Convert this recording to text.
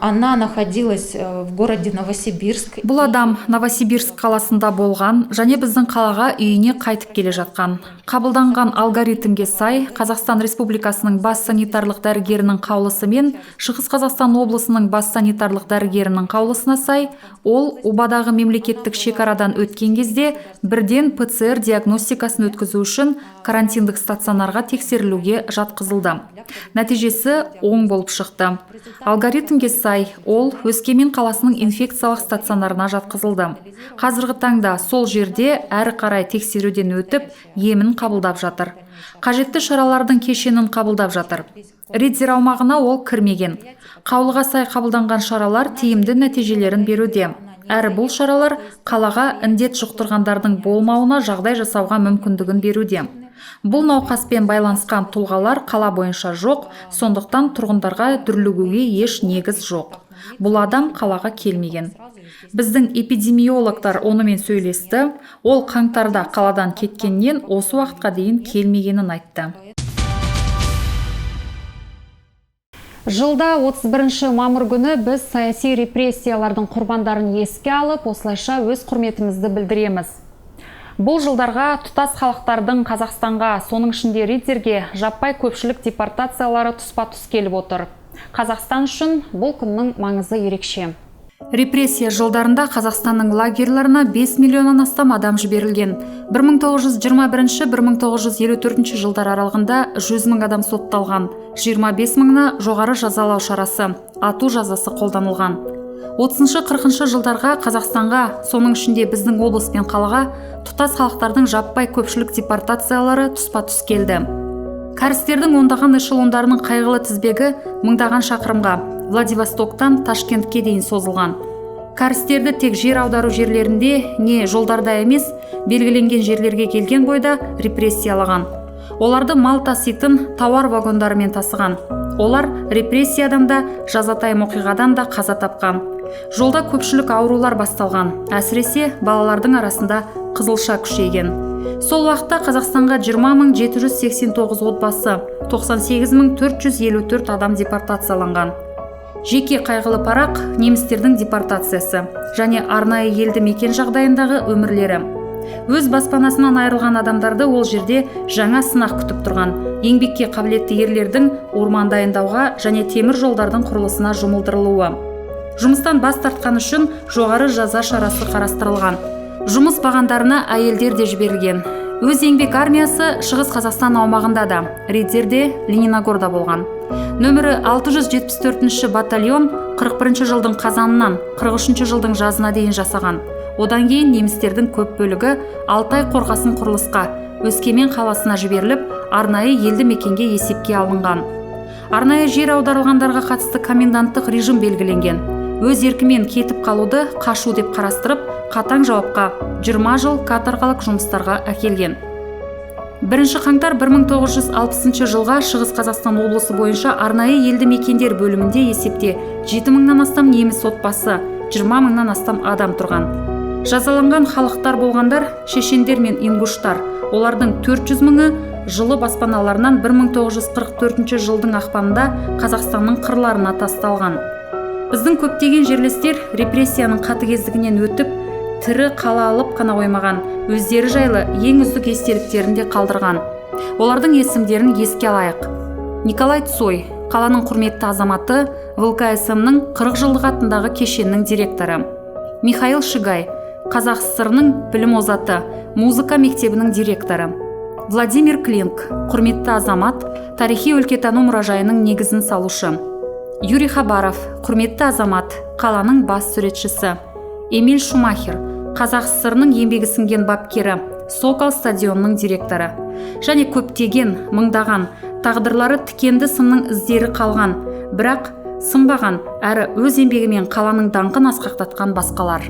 Она находилась в городе Новосибирск. Бұл адам Новосибирск қаласында болған және біздің қалаға үйіне қайтып келе жатқан. Қабылданған алгоритмге сай, Қазақстан Республикасының бас санитарлық дәрігерінің қаулысымен Шығыс Қазақстан облысының бас санитарлық дәрігерінің қаулысына сай, ол Убадағы мемлекеттік шекарадан өткен кезде бірден ПЦР диагностикасын өткізу үшін карантиндік стационарға тексерілуге жатқызылды. Нәтижесі оң болып шықты. Алгоритмге сай, ол Өскемен қаласының инфекциялық стационарына жатқызылды. Қазіргі таңда сол жерде әрі қарай тексеруден өтіп, емін қабылдап жатыр. Қажетті шаралардың кешенін қабылдап жатыр. Риддер аумағына ол кірмеген. Қаулыға сай қабылданған шаралар тиімді нәтижелерін беруде. Әрі бұл шаралар қалаға індет жұқтырғандардың болмауына жағдай жасауға мүмкіндігін беруде. Бұл науқаспен байланысқан тұлғалар қала бойынша жоқ, сондықтан тұрғындарға дүрлігуге еш негіз жоқ. Бұл адам қалаға келмеген. Біздің эпидемиологтар онымен сөйлесті, ол қаңтарда қаладан кеткеннен осы уақытқа дейін келмегенін айтты. Жылда 31 мамыр күні біз саяси репрессиялардың құрбандарын еске алып, осылайша өз құрметімізді білдіреміз. Бұл жылдарға тұтас халықтардың Қазақстанға, соның ішінде Риддерге жаппай көпшілік депортациялары тұспа-тұс келіп отыр. Қазақстан үшін бұл күннің маңызы ерекше. Репрессия жылдарында Қазақстанның лагерларына 5 миллионнан астам адам жіберілген. 1921-1954 жылдар аралығында 100 мың адам сотталған, 25 мыңына жоғары жазалау шарасы, ату жазасы қолданылған. 30-40 жылдарға Қазақстанға, соның ішінде біздің облыс пен қалаға, тұтас халықтардың жаппай көпшілік депортациялары тұспа-тұс келді. Кәрістердің ондаған эшелондарының қайғылы тізбегі мыңдаған шақырымға, Владивостоктан Ташкентке дейін созылған. Кәрістерді тек жер аудару жерлерінде, не жолдарда емес, белгіленген жерлерге келген бойда репрессиялаған. Оларды мал таситын тауар вагондарымен тасыған. Олар репрессиядан да, жазатайым оқиғадан да қаза тапқан. Жолда көпшілік аурулар басталған, әсіресе балалардың арасында қызылша күшейген. Сол уақытта Қазақстанға 20.789 отбасы, 98.454 адам депортацияланған. Жеке қайғылы парақ немістердің депортациясы және арнайы елді мекен жағдайындағы өмірлері. Өз баспанасынан айырылған адамдарды ол жерде жаңа сынақ күтіп тұрған. Еңбекке қабілетті ерлердің орман дайындауға және темір жолдардың құрылысына жұмылдырылуы. Жұмыстан бас тартқан үшін жоғары жаза шарасы қарастырылған. Жұмыс бағандарына әйелдер де жіберілген. Өз еңбек армиясы Шығыс Қазақстан аумағында да, Риддерде, Лениногорда болған. Нөмірі 674 батальон 41 жылдың қазанынан 43 жылдың жазына дейін жасаған. Одан кейін немістердің көп бөлігі Алтай қорғасын құрылысқа, Өскемен қаласына жіберіліп, арнайы елді мекенге есепке алынған. Арнайы жер аударылғандарға қатысты коменданттық режим белгіленген. Өз еркімен кетіп қалуды қашу деп қарастырып, қатаң жауапқа 20 жыл каторгалық жұмыстарға әкелген. 1 қаңтар 1960 жылға Шығыс Қазақстан облысы бойынша арнайы елді мекендер бөлімінде есепте 7 мыңнан астам неміс отбасы, 20 мыңнан астам адам тұрған. Жазаланған халықтар болғандар шешендер мен ингуштар. Олардың 400 мыңы жылы баспаналарынан 1944 жылдың ақпанында Қазақстанның қырларына тасталған. Біздің көптеген жерлестер репрессияның қатыгездігінен өтіп, тірі қала алып қана қоймаған, өздері жайлы ең үздік естеліктерін де қалдырған. Олардың есімдерін еске алайық. Николай Цой, қаланың құрметті азаматы, ВЛКСМ-ның 40 жылдық атындағы кешеннің директоры. Михаил Шигай, Қазақ СССР-ның білім озаты, музыка мектебінің директоры. Владимир Клинк, құрметті азамат, тарихи өлкетану мұражайының негізін салушы. Юрий Хабаров, құрметті азамат, қаланың бас суретшісі. Эмиль Шумахер, Қазақ СССР-ның еңбегі сіңген бапкері, Сокол стадионының директоры. Және көптеген, мыңдаған, тағдырлары тікенді сынның іздері қалған, бірақ сынбаған әрі өз еңбегімен қаланың даңқын асқақтатқан басқалар.